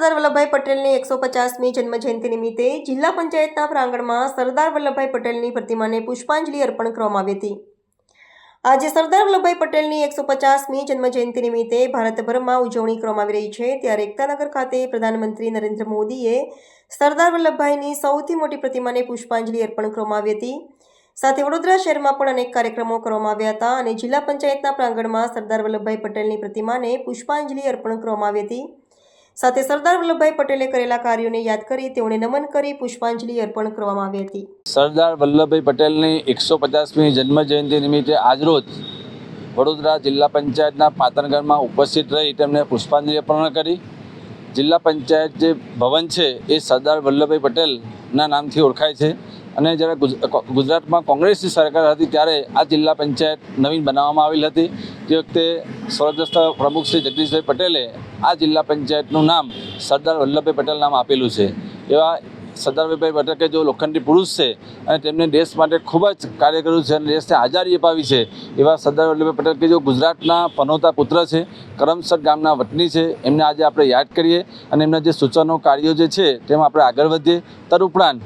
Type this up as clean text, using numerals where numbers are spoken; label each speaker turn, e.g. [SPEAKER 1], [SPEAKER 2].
[SPEAKER 1] સરદાર વલ્લભભાઈ પટેલની 150મી જન્મજયંતિ નિમિત્તે જિલ્લા પંચાયતના પ્રાંગણમાં સરદાર વલ્લભભાઈ પટેલની પ્રતિમાને પુષ્પાંજલિ અર્પણ કરવામાં આવી હતી। આજે સરદાર વલ્લભભાઈ પટેલની 150મી જન્મજયંતિ નિમિત્તે ભારતભરમાં ઉજવણી કરવામાં આવી રહી છે, ત્યારે એકતાનગર ખાતે પ્રધાનમંત્રી નરેન્દ્ર મોદીએ સરદાર વલ્લભભાઈની સૌથી મોટી પ્રતિમાને પુષ્પાંજલિ અર્પણ કરવામાં આવી હતી। સાથે વડોદરા શહેરમાં પણ અનેક કાર્યક્રમો કરવામાં આવ્યા હતા અને જિલ્લા પંચાયતના પ્રાંગણમાં સરદાર વલ્લભભાઈ પટેલની પ્રતિમાને પુષ્પાંજલિ અર્પણ કરવામાં આવી હતી। સાથે સરદાર વલ્લભભાઈ પટેલે કરેલા કાર્યોને યાદ કરી તેઓને નમન કરી પુષ્પાંજલિ અર્પણ કરવામાં આવી હતી।
[SPEAKER 2] સરદાર વલ્લભભાઈ પટેલની 150મી જન્મજયંતિ નિમિત્તે આજરોજ વડોદરા જિલ્લા પંચાયતના પાતનગરમાં ઉપસ્થિત રહી તેમને પુષ્પાંજલિ અર્પણ કરી। જિલ્લા પંચાયત જે ભવન છે એ સરદાર વલ્લભભાઈ પટેલના નામથી ઓળખાય છે અને જ્યારે ગુજરાતમાં કોંગ્રેસની સરકાર હતી ત્યારે આ જિલ્લા પંચાયત નવીન બનાવવામાં આવેલ હતી। તે વખતે સ્વર્ગસ્થ પ્રમુખ શ્રી જગદીશભાઈ પટેલે આ જિલ્લા પંચાયતનું નામ સરદાર વલ્લભભાઈ પટેલ નામ આપેલું છે। એવા સરદાર વલ્લભભાઈ પટેલ કે જેઓ લોખંડી પુરુષ છે અને તેમને દેશ માટે ખૂબ જ કાર્ય કર્યું છે અને દેશને આઝાદી અપાવી છે, એવા સરદાર વલ્લભભાઈ પટેલ કે જેઓ ગુજરાતના પનોતા પુત્ર છે, કરમસદ ગામના વતની છે, એમને આજે આપણે યાદ કરીએ અને એમના જે સૂચનો કાર્યો જે છે તેમાં આપણે આગળ વધીએ। તદુપરાંત